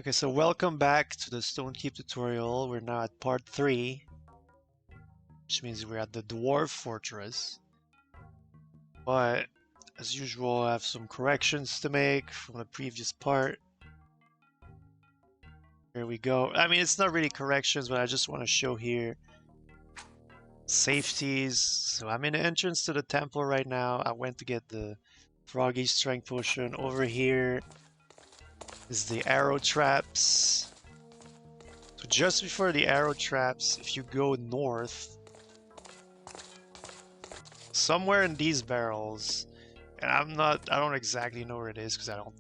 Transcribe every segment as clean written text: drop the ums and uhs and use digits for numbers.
Okay, so welcome back to the Stonekeep tutorial. We're now at part 3, which means we're at the Dwarf Fortress. But, as usual, I have some corrections to make from the previous part. Here we go. I mean, it's not really corrections, but I just want to show here safeties. So I'm in the entrance to the temple right now. I went to get the Throgg Strength Potion. Over here is the arrow traps. So just before the arrow traps, if you go north, somewhere in these barrels, and I don't exactly know where it is because I don't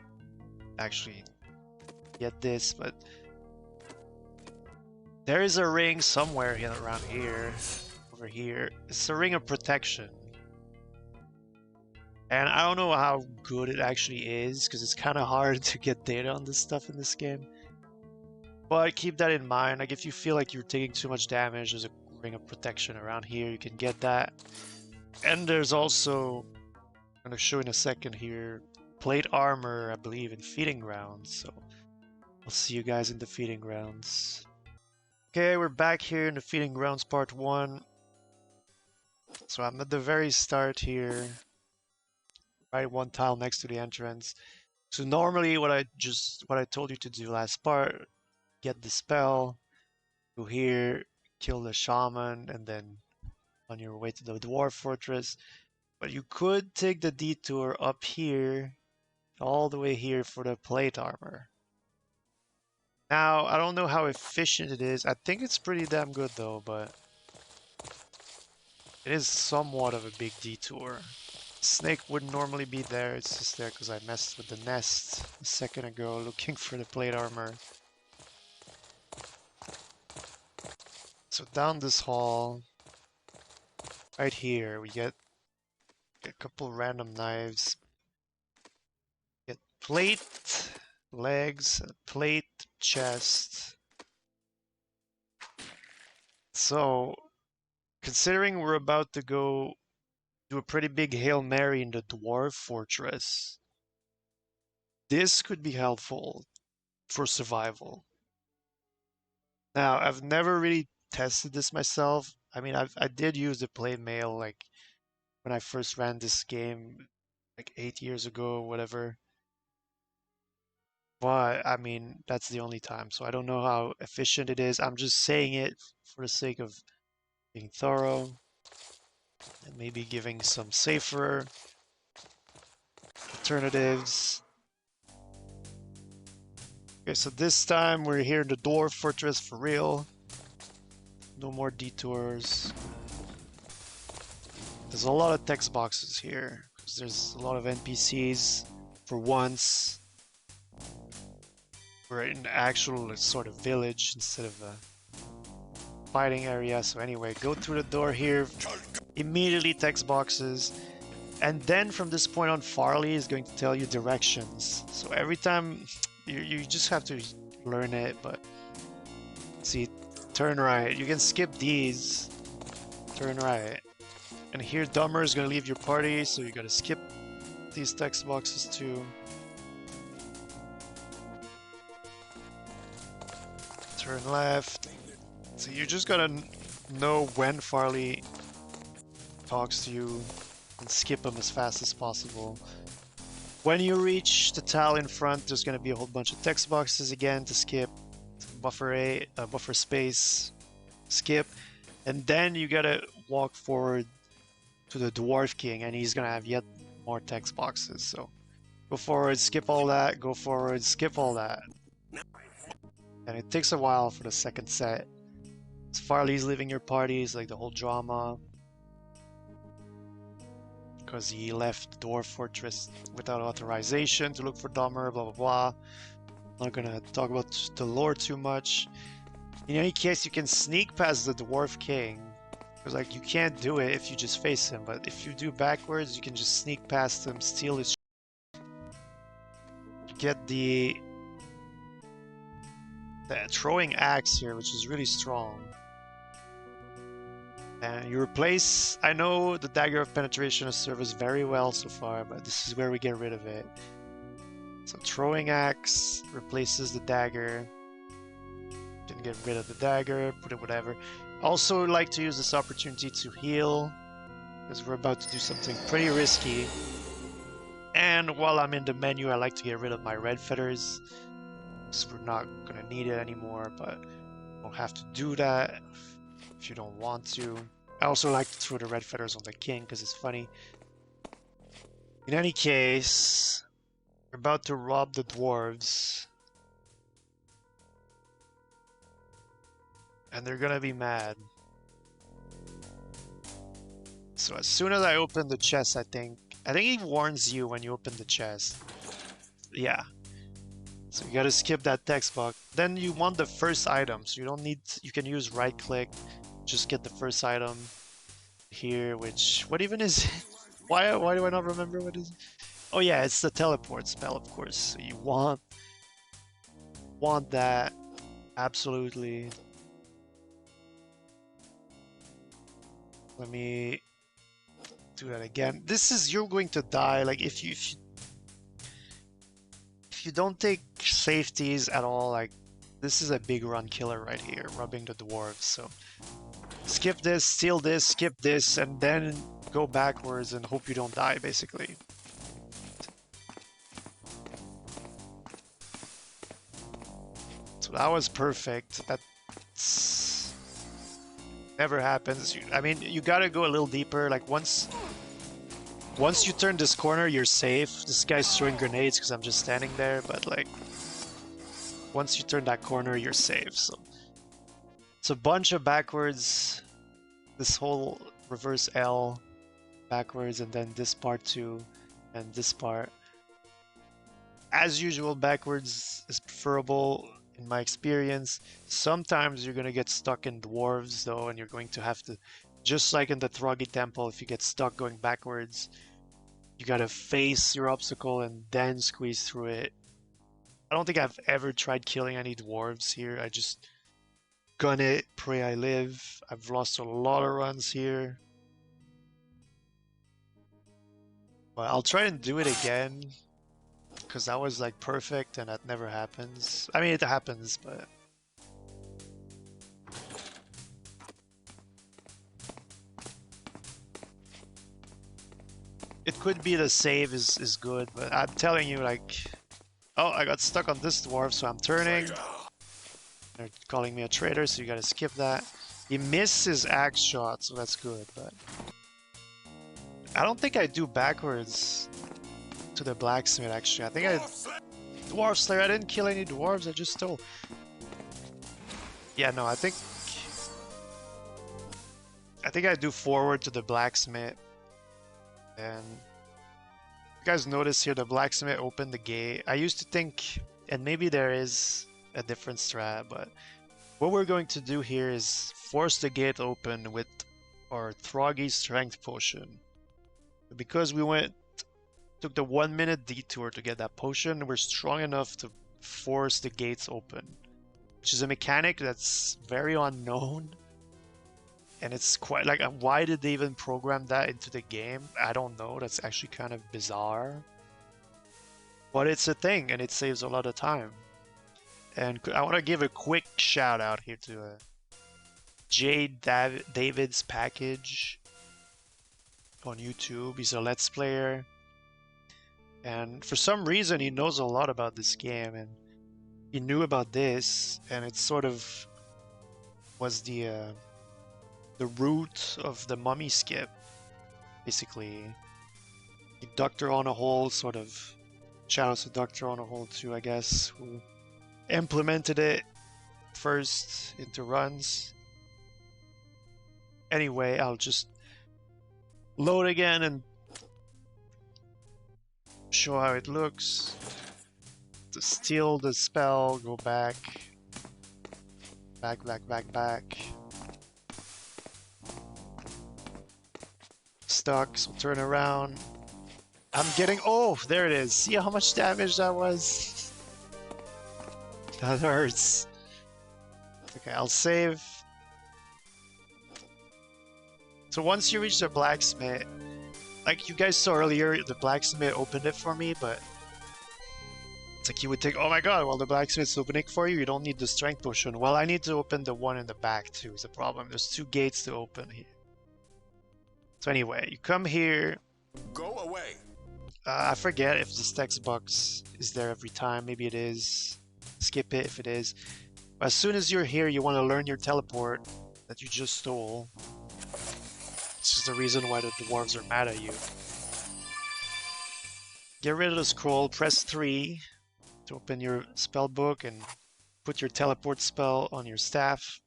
actually get this, but there is a ring somewhere here around here, over here. It's a ring of protection. And I don't know how good it actually is because it's kind of hard to get data on this stuff in this game. But keep that in mind. Like if you feel like you're taking too much damage, there's a ring of protection around here. You can get that. And there's also, I'm going to show in a second here, plate armor, I believe, in feeding grounds. So I'll see you guys in the feeding grounds. Okay, we're back here in the feeding grounds part 1. So I'm at the very start here, right one tile next to the entrance. So normally what I told you to do last part, get the spell, go here, kill the shaman, and then on your way to the Dwarf Fortress. But you could take the detour up here, all the way here for the plate armor. Now, I don't know how efficient it is. I think it's pretty damn good though, but it is somewhat of a big detour. Snake wouldn't normally be there, it's just there because I messed with the nest a second ago looking for the plate armor. So down this hall, right here, we get a couple random knives. Get plate, legs, plate, chest. So, considering we're about to go do a pretty big Hail Mary in the Dwarf Fortress, this could be helpful for survival. Now, I've never really tested this myself. I mean, I did use the plate mail like when I first ran this game like 8 years ago or whatever. But I mean, that's the only time. So I don't know how efficient it is. I'm just saying it for the sake of being thorough and maybe giving some safer alternatives. Okay, so this time we're here in the Dwarf Fortress for real. No more detours. There's a lot of text boxes here because there's a lot of NPCs for once. We're in an actual sort of village instead of a fighting area. So anyway, go through the door here. Immediately text boxes. And then from this point on, Farley is going to tell you directions. So every time you just have to learn it, but see, turn right. You can skip these. Turn right. And here Dumber is going to leave your party, so you got to skip these text boxes too. Turn left. So you just gotta know when Farley talks to you and skip him as fast as possible. When you reach the tile in front, there's gonna be a whole bunch of text boxes again to skip. Buffer space, skip, and then you gotta walk forward to the Dwarf King, and he's gonna have yet more text boxes. So go forward, skip all that. Go forward, skip all that. And it takes a while for the second set. Farley's leaving your party is like the whole drama. Because he left the Dwarf Fortress without authorization to look for Dahmer, blah blah blah. I'm not gonna talk about the lore too much. In any case, you can sneak past the Dwarf King. Because like you can't do it if you just face him, but if you do backwards, you can just sneak past him, steal his get the throwing axe here, which is really strong. And you replace, I know the Dagger of Penetration has served us very well so far, but this is where we get rid of it. So throwing axe replaces the dagger. Can get rid of the dagger, put it whatever. Also like to use this opportunity to heal, because we're about to do something pretty risky. And while I'm in the menu, I like to get rid of my red feathers, because we're not gonna need it anymore, but you don't have to do that if you don't want to. I also like to throw the red feathers on the king, because it's funny. In any case, we're about to rob the dwarves. And they're gonna be mad. So as soon as I open the chest, I think he warns you when you open the chest. Yeah. So you gotta skip that text box. Then you want the first item, so you don't need you can use right click, just get the first item here, which what even is it? Why do I not remember what is it? Oh yeah, it's the teleport spell, of course. So you want that absolutely. Let me do that again. This is you're going to die. Like if you don't take safeties at all, like this is a big run killer right here, rubbing the dwarves. So skip this, steal this, skip this, and then go backwards and hope you don't die, basically. So that was perfect. That's never happens. I mean, you gotta go a little deeper. Like once you turn this corner, you're safe. This guy's throwing grenades because I'm just standing there, but like once you turn that corner, you're safe. So it's a bunch of backwards. This whole reverse L backwards, and then this part too, and this part. As usual, backwards is preferable in my experience. Sometimes you're gonna get stuck in dwarves though, and you're going to have to, just like in the Throggy Temple, if you get stuck going backwards, you gotta face your obstacle and then squeeze through it. I don't think I've ever tried killing any dwarves here. I just gun it, pray I live. I've lost a lot of runs here. But I'll try and do it again, because that was like perfect and that never happens. I mean, it happens, but... It could be the save is good, but I'm telling you, like... Oh, I got stuck on this dwarf, so I'm turning. They're calling me a traitor, so you gotta skip that. He missed his axe shot, so that's good, but... I don't think I do backwards to the blacksmith, actually. I think I... Dwarf Slayer, I didn't kill any dwarves, I just stole. Yeah, no, I think I do forward to the blacksmith. And you guys notice here the blacksmith opened the gate. I used to think, and maybe there is a different strat, but what we're going to do here is force the gate open with our Throgg Strength Potion. Because we took the 1 minute detour to get that potion, we're strong enough to force the gates open, which is a mechanic that's very unknown. And it's quite like, why did they even program that into the game? I don't know. That's actually kind of bizarre. But it's a thing, and it saves a lot of time. And I want to give a quick shout out here to Jade David's Package on YouTube. He's a Let's Player. And for some reason, he knows a lot about this game. And he knew about this, and it sort of was the root of the mummy skip, basically. Dr. On a Hole, sort of. Shout out to Dr. On a Hole too, I guess, who implemented it first into runs. Anyway, I'll just load again and show how it looks. To steal the spell, go back. Back. Stuck, so turn around. I'm getting... Oh, there it is. See how much damage that was? That hurts. Okay, I'll save. So once you reach the blacksmith, like you guys saw earlier, the blacksmith opened it for me, but It's like you would think, oh my god, well the blacksmith's opening for you, you don't need the strength potion. Well, I need to open the one in the back too, is the problem. There's 2 gates to open here. So anyway, you come here. Go away. I forget if this text box is there every time. Maybe it is. Skip it if it is. As soon as you're here, you want to learn your teleport that you just stole. This is the reason why the dwarves are mad at you. Get rid of the scroll, press 3 to open your spell book and put your teleport spell on your staff.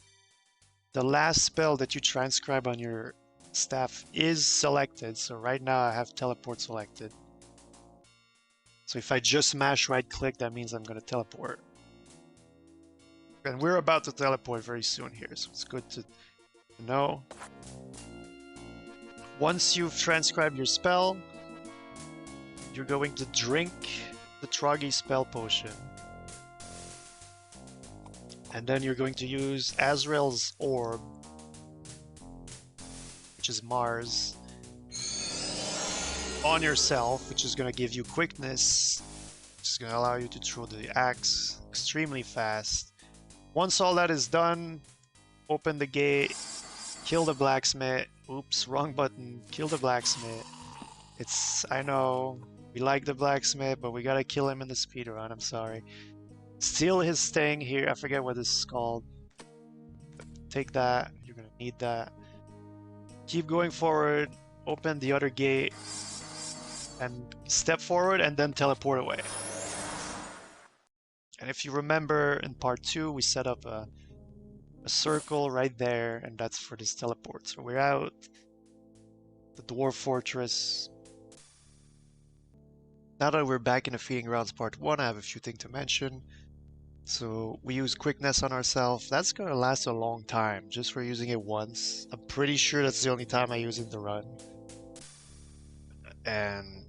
The last spell that you transcribe on your staff is selected, so right now I have teleport selected. So if I just mash right click, that means I'm going to teleport. And we're about to teleport very soon here, so it's good to know. Once you've transcribed your spell, you're going to drink the Throgg Spell Potion. And then you're going to use Azrael's Orb, which is Mars, on yourself, which is going to give you quickness, which is going to allow you to throw the axe extremely fast. Once all that is done, open the gate, kill the blacksmith. Oops, wrong button. Kill the blacksmith. I know, we like the blacksmith, but we gotta kill him in the speedrun, I'm sorry. Steal his thing here, I forget what this is called. Take that, you're gonna need that. Keep going forward, open the other gate, and step forward and then teleport away. And if you remember in part 2, we set up a circle right there, and that's for this teleport. So we're out. The Dwarf Fortress. Now that we're back in the Feeding Grounds part 1, I have a few things to mention. So we use quickness on ourselves. That's gonna last a long time, just for using it once. I'm pretty sure that's the only time I use it in the run. And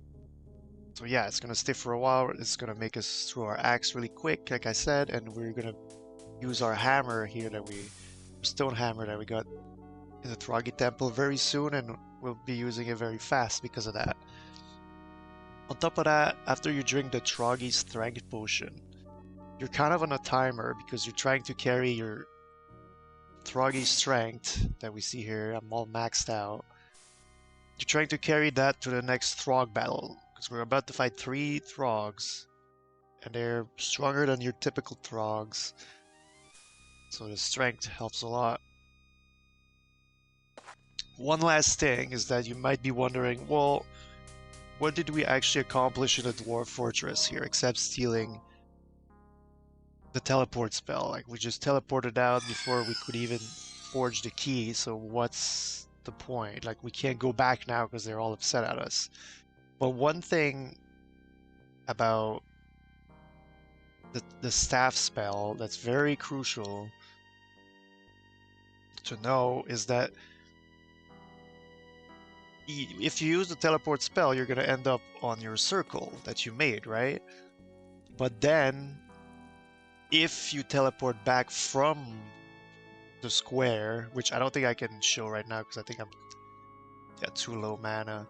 so yeah, it's gonna stay for a while. It's gonna make us throw our axe really quick, like I said, and we're gonna use our hammer here stone hammer that we got in the Throgg Temple very soon, and we'll be using it very fast because of that. On top of that, after you drink the Throgg Strength Potion, you're kind of on a timer because you're trying to carry your Throgg Strength that we see here. I'm all maxed out. You're trying to carry that to the next Throgg Battle, because we're about to fight 3 Throggs, and they're stronger than your typical Throggs. So the strength helps a lot. One last thing is that you might be wondering, well, what did we actually accomplish in the Dwarf Fortress here except stealing the teleport spell? Like, we just teleported out before we could even forge the key, so what's the point? Like, we can't go back now because they're all upset at us. But one thing about the staff spell that's very crucial to know is that if you use the teleport spell, you're going to end up on your circle that you made, right? But then, if you teleport back from the square, which I don't think I can show right now because I think I'm too low mana.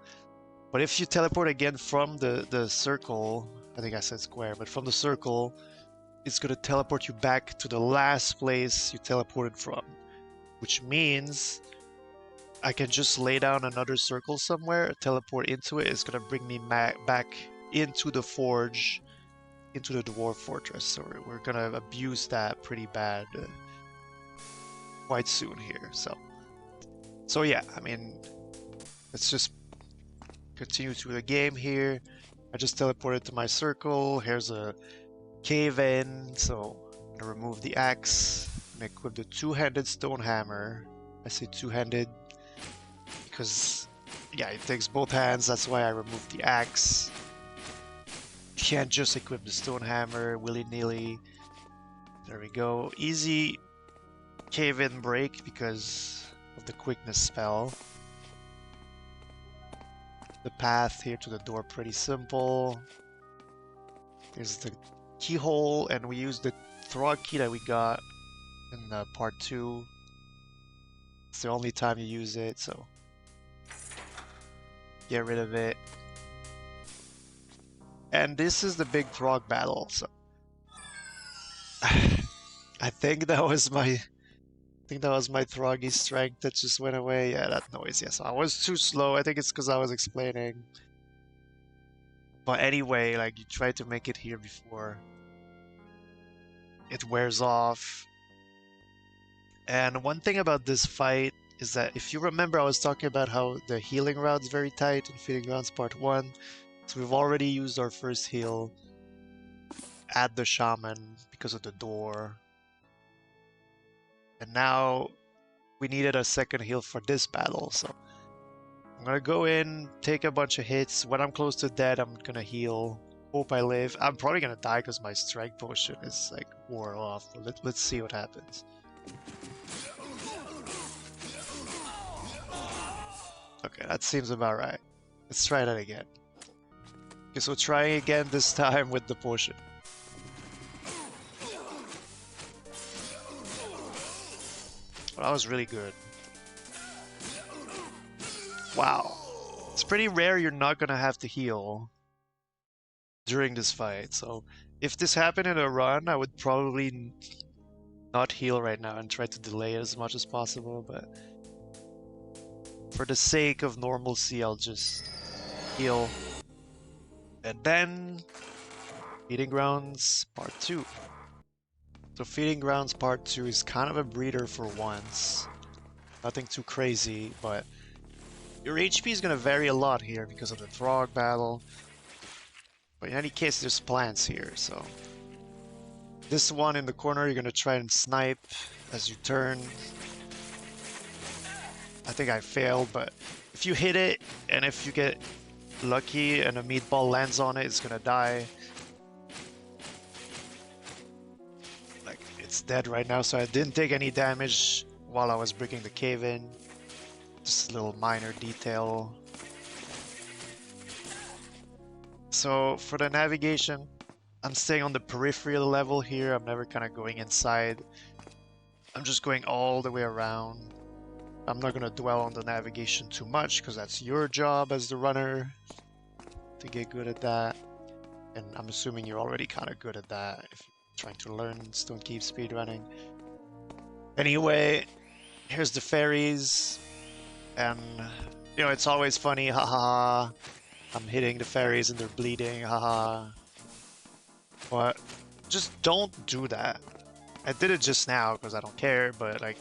But if you teleport again from the circle, I think I said square, but from the circle, it's going to teleport you back to the last place you teleported from. Which means I can just lay down another circle somewhere, teleport into it. It's going to bring me back into the forge, into the Dwarf Fortress. So we're going to abuse that pretty bad quite soon here. So yeah, I mean, let's just continue through the game here. I just teleported to my circle. Here's a cave in, so I'm going to remove the axe and equip the 2-handed stone hammer. I say 2-handed because, yeah, it takes both hands. That's why I removed the axe. You can't just equip the stone hammer willy-nilly. There we go. Easy cave-in break because of the quickness spell. The path here to the door pretty simple. There's the keyhole, and we use the Throgg key that we got in part 2. It's the only time you use it, so get rid of it. And this is the Big Throgg Battle, so I think that was my Throggy strength that just went away. Yeah, that noise. Yes, I was too slow. I think it's because I was explaining. But anyway, like you try to make it here before it wears off. And one thing about this fight is that if you remember, I was talking about how the healing route is very tight in Feeding Grounds Part 1. So we've already used our first heal at the Shaman because of the door. And now we needed a second heal for this battle, so I'm gonna go in, take a bunch of hits. When I'm close to dead, I'm gonna heal. Hope I live. I'm probably gonna die because my strength potion is like wore off. But let's see what happens. Okay, that seems about right. Let's try that again. Okay, so trying again this time with the potion. Well, that was really good. Wow. It's pretty rare you're not gonna have to heal during this fight, so if this happened in a run, I would probably not heal right now and try to delay it as much as possible, but for the sake of normalcy, I'll just heal. And then Feeding Grounds Part 2. So Feeding Grounds Part 2 is kind of a breather for once. Nothing too crazy, but your HP is going to vary a lot here because of the Throgg Battle. But in any case, there's plants here, so... This one in the corner, you're going to try and snipe as you turn. I think I failed, but if you hit it, and if you get lucky and a meatball lands on it, it's going to die. Like, it's dead right now, so I didn't take any damage while I was breaking the cave in. Just a little minor detail. So for the navigation, I'm staying on the periphery of the level here. I'm never kind of going inside. I'm just going all the way around. I'm not going to dwell on the navigation too much because that's your job as the runner to get good at that. And I'm assuming you're already kind of good at that if you're trying to learn Stonekeep speedrunning. Anyway, here's the fairies. And, you know, it's always funny, haha. I'm hitting the fairies and they're bleeding, haha. But just don't do that. I did it just now because I don't care, but like,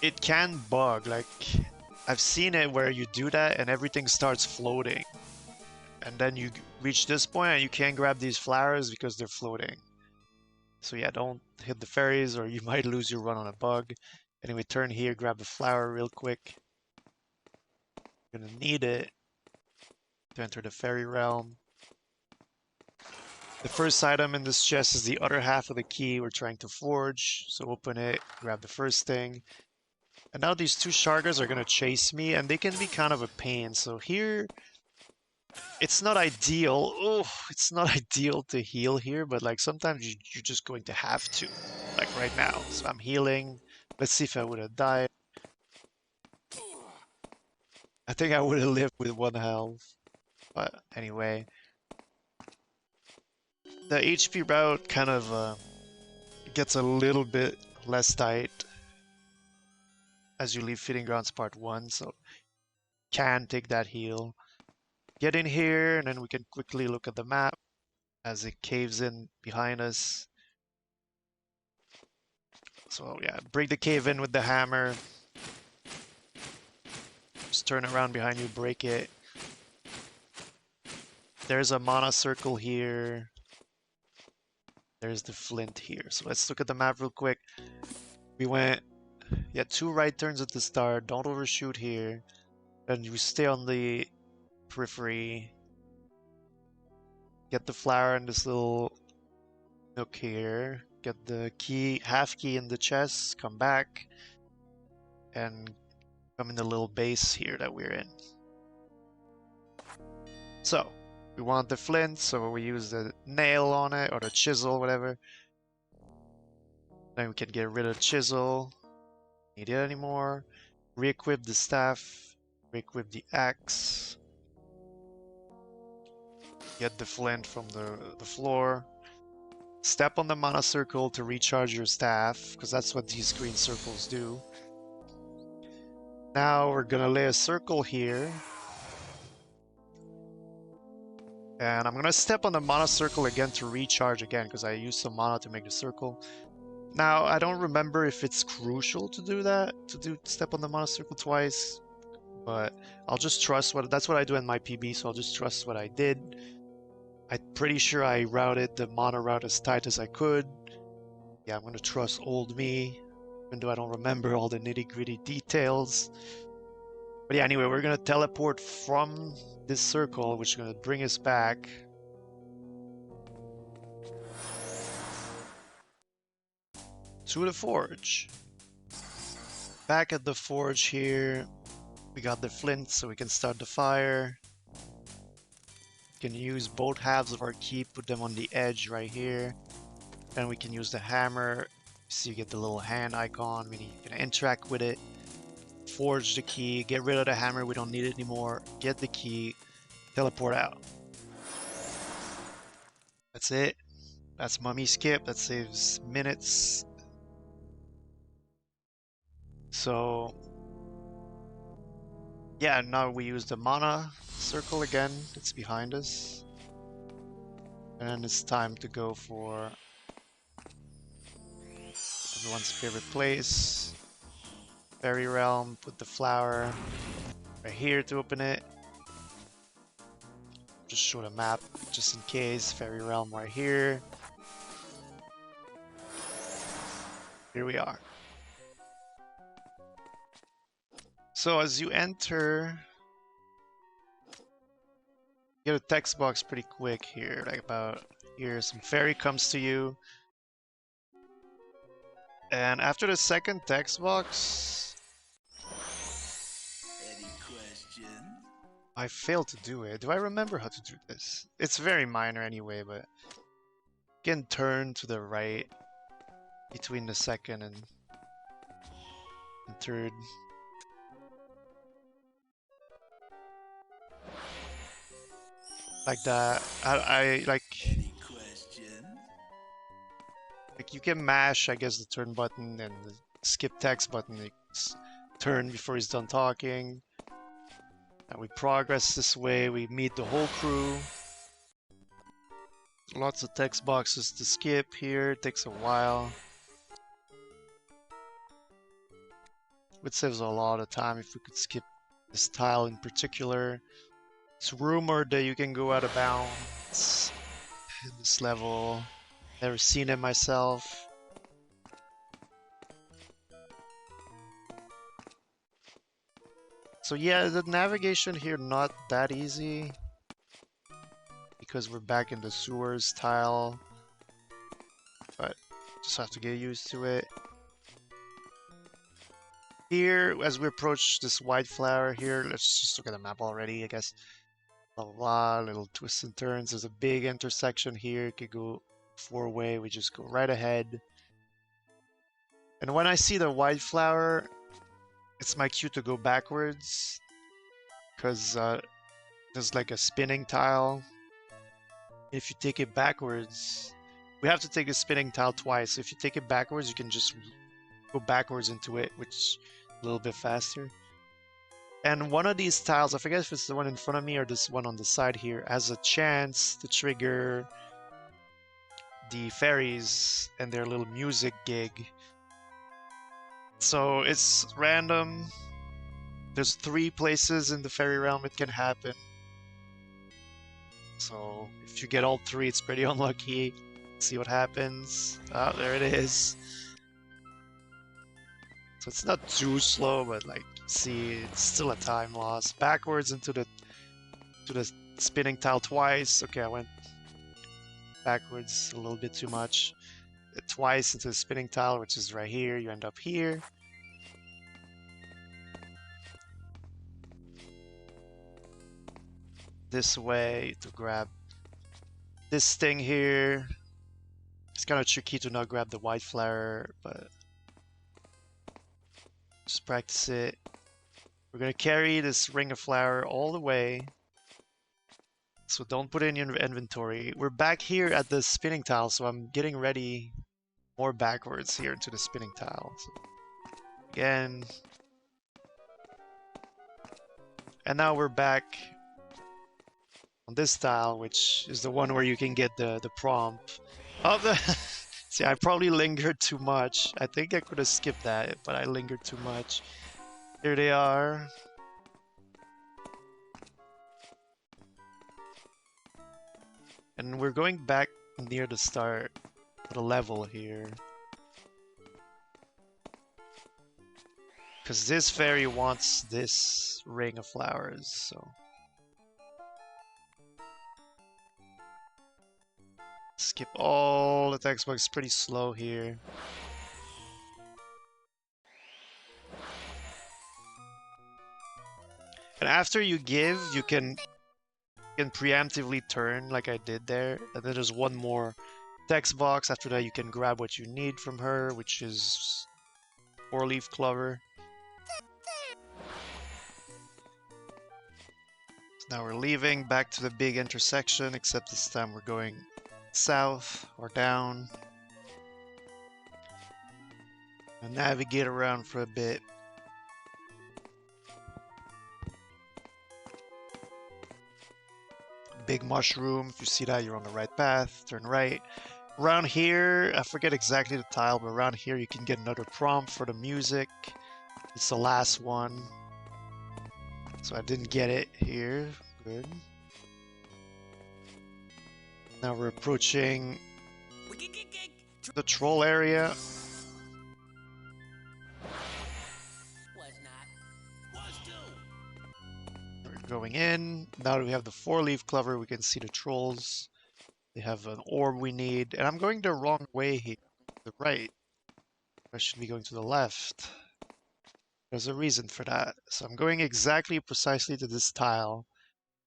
it can bug. Like, I've seen it where you do that and everything starts floating. And then you reach this point and you can't grab these flowers because they're floating. So yeah, don't hit the fairies or you might lose your run on a bug. Anyway, turn here, grab the flower real quick. You're gonna need it to enter the fairy realm. The first item in this chest is the other half of the key we're trying to forge. So open it, grab the first thing. And now these two Shargas are gonna chase me and they can be kind of a pain. So here, it's not ideal. Oh, it's not ideal to heal here, but like sometimes you're just going to have to. Like right now. So I'm healing. Let's see if I would have died. I think I would have lived with 1 health. But anyway. The HP route kind of gets a little bit less tight as you leave Feeding Grounds Part 1, so can take that heal. Get in here, and then we can quickly look at the map as it caves in behind us. So yeah, break the cave in with the hammer. Just turn around behind you, break it. There's a mana circle here. There's the flint here. So let's look at the map real quick. We went, yeah, 2 right turns at the start. Don't overshoot here. And you stay on the periphery. Get the flower in this little nook here. Get the key, half key in the chest. Come back. And come in the little base here that we're in. So, we want the flint, so we use the nail on it, or the chisel, whatever. Then we can get rid of the chisel. Need it anymore. Re-equip the staff. Re-equip the axe. Get the flint from the floor. Step on the mana circle to recharge your staff, because that's what these green circles do. Now we're gonna lay a circle here. And I'm gonna step on the mana circle again to recharge again, because I used some mana to make the circle. Now, I don't remember if it's crucial to do that, to step on the mana circle twice, but I'll just trust that's what I do in my PB, so I'll just trust what I did. I'm pretty sure I routed the mana route as tight as I could. Yeah, I'm gonna trust old me, even though I don't remember all the nitty-gritty details. But yeah, anyway, we're gonna teleport from this circle, which is gonna bring us back to the forge. Back at the forge here, we got the flint so we can start the fire. We can use both halves of our key, put them on the edge right here. Then we can use the hammer, so you get the little hand icon, we can interact with it. Forge the key, get rid of the hammer, we don't need it anymore. Get the key, teleport out. That's it. That's mummy skip, that saves minutes. So yeah, now we use the mana circle again, it's behind us. And it's time to go for everyone's favorite place. Fairy Realm, put the flower right here to open it. Just show the map just in case. Fairy Realm right here. Here we are. So as you enter, you get a text box pretty quick here, like about here. Some fairy comes to you. And after the second text box, any questions? I failed to do it. Do I remember how to do this? It's very minor anyway, but you can turn to the right between the second and third. Like that. I like. Any questions? Like you can mash, I guess, the turn button and the skip text button. You turn before he's done talking. And we progress this way. We meet the whole crew. Lots of text boxes to skip here. It takes a while. It saves a lot of time if we could skip this tile in particular. It's rumored that you can go out of bounds in this level. Never seen it myself. So yeah, the navigation here not that easy because we're back in the sewers tile, but just have to get used to it. Here, as we approach this white flower here, let's just look at the map already, I guess. Blah, blah, blah, little twists and turns. There's a big intersection here. It could go four-way. We just go right ahead. And when I see the white flower, it's my cue to go backwards because there's like a spinning tile. If you take it backwards, we have to take a spinning tile twice. If you take it backwards, you can just go backwards into it, which is a little bit faster. And one of these tiles, I forget if it's the one in front of me or this one on the side here, has a chance to trigger the fairies and their little music gig. So it's random. There's 3 places in the fairy realm it can happen. So if you get all 3, it's pretty unlucky. See what happens. Oh, there it is. So it's not too slow, but like, see, it's still a time loss. Backwards into the spinning tile twice. Okay, I went backwards a little bit too much. Twice into the spinning tile, which is right here. You end up here. This way to grab this thing here. It's kind of tricky to not grab the white flower, but just practice it. We're gonna carry this ring of flower all the way So don't put it in your inventory. We're back here at the spinning tile, so I'm getting ready more backwards here into the spinning tile. So again. And now we're back on this tile, which is the one where you can get the prompt. Oh, see, I probably lingered too much. I think I could have skipped that, but I lingered too much. Here they are. And we're going back near the start of the level here. Because this fairy wants this ring of flowers, so... Skip all the text box, pretty slow here. And after you give, you can preemptively turn like I did there. And then there's one more text box. After that, you can grab what you need from her, which is 4-leaf clover. So now we're leaving back to the big intersection, except this time we're going south or down. And navigate around for a bit. Big mushroom, if you see that, you're on the right path. Turn right. Around here, I forget exactly the tile, but around here you can get another prompt for the music. It's the last one. So I didn't get it here. Good. Now we're approaching the troll area. We're going in. Now that we have the 4-leaf clover, we can see the trolls. They have an orb we need. And I'm going the wrong way here. The right. I should be going to the left. There's a reason for that. So I'm going exactly precisely to this tile.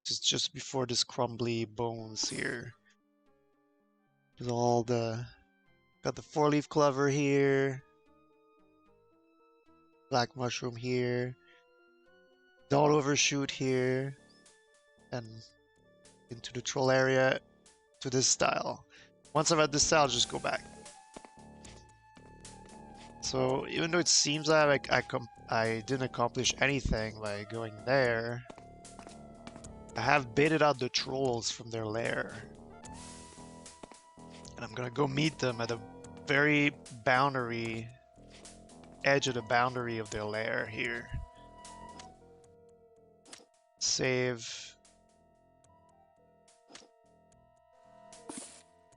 Just before this crumbly bones here. There's all the... Got the 4-leaf clover here. Black mushroom here. Don't overshoot here. And into the troll area to this tile. Once I'm at this tile, just go back. So even though it seems like I didn't accomplish anything by going there, I have baited out the trolls from their lair. And I'm gonna go meet them at the very boundary, edge of the boundary of their lair here. Save.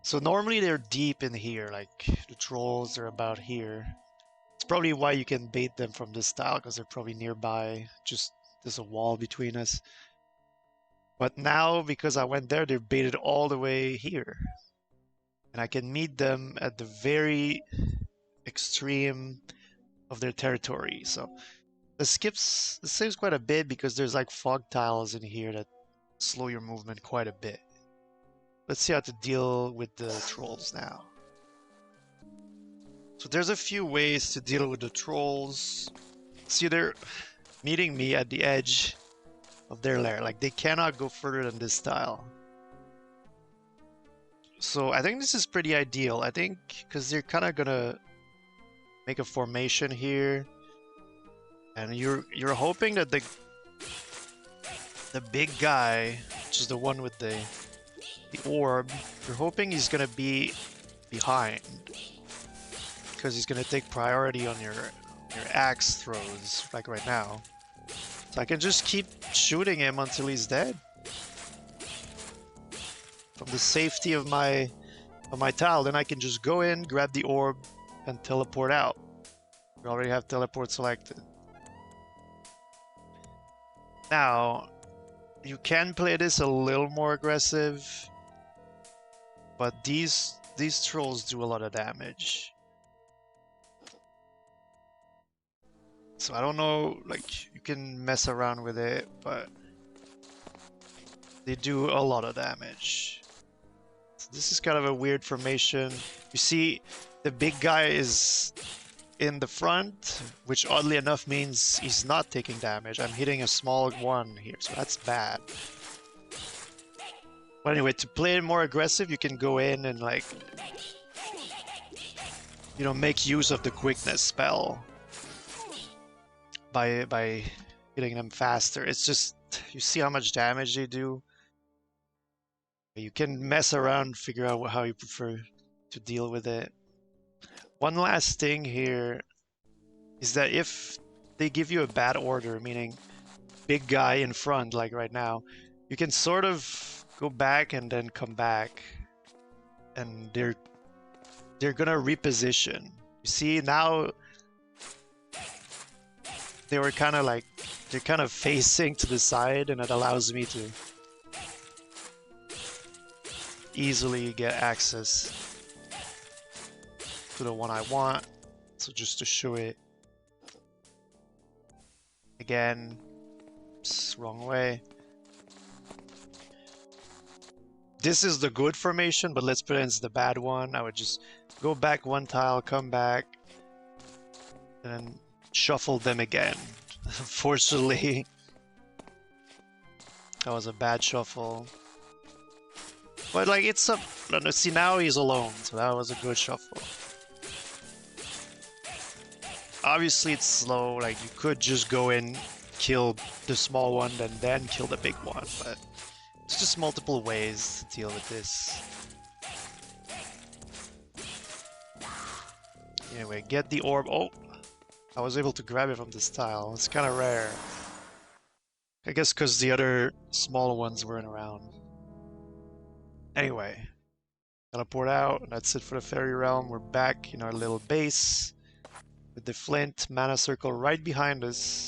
So normally they're deep in here, like the trolls are about here. It's probably why you can bait them from this tile, because they're probably nearby. Just there's a wall between us. But now, because I went there, they're baited all the way here. And I can meet them at the very extreme of their territory. So this saves quite a bit because there's like fog tiles in here that slow your movement quite a bit. Let's see how to deal with the trolls now. So there's a few ways to deal with the trolls. See, they're meeting me at the edge of their lair. Like, they cannot go further than this tile. So I think this is pretty ideal. I think because they're kind of gonna make a formation here, and you're hoping that the big guy, which is the one with the orb, you're hoping he's gonna be behind, because he's gonna take priority on your axe throws, like right now. So I can just keep shooting him until he's dead. From the safety of my tile, then I can just go in, grab the orb, and teleport out. We already have teleport selected. Now, you can play this a little more aggressive, but these trolls do a lot of damage. So I don't know, like, you can mess around with it, but they do a lot of damage. So this is kind of a weird formation. You see, the big guy is in the front, which oddly enough means he's not taking damage. I'm hitting a small one here, so that's bad. But anyway, to play it more aggressive, you can go in and like, you know, make use of the quickness spell by hitting them faster. It's just, you see how much damage they do. You can mess around, figure out how you prefer to deal with it. One last thing here is that if they give you a bad order, meaning big guy in front, like right now, you can sort of go back and then come back, and they're gonna reposition. You see, now they were kind of like, they're kind of facing to the side, and it allows me to easily get access to the one I want. So just to show it again, wrong way. This is the good formation, but let's pretend it's the bad one. I would just go back one tile, come back, and then shuffle them again. Unfortunately, that was a bad shuffle. But like, it's a... See, now he's alone, so that was a good shuffle. Obviously it's slow, like you could just go in, kill the small one, and then kill the big one, but it's just multiple ways to deal with this. Anyway, get the orb. Oh! I was able to grab it from this tile. It's kind of rare. I guess because the other small ones weren't around. Anyway, teleport out, and that's it for the Fairy Realm. We're back in our little base with the Flint mana circle right behind us.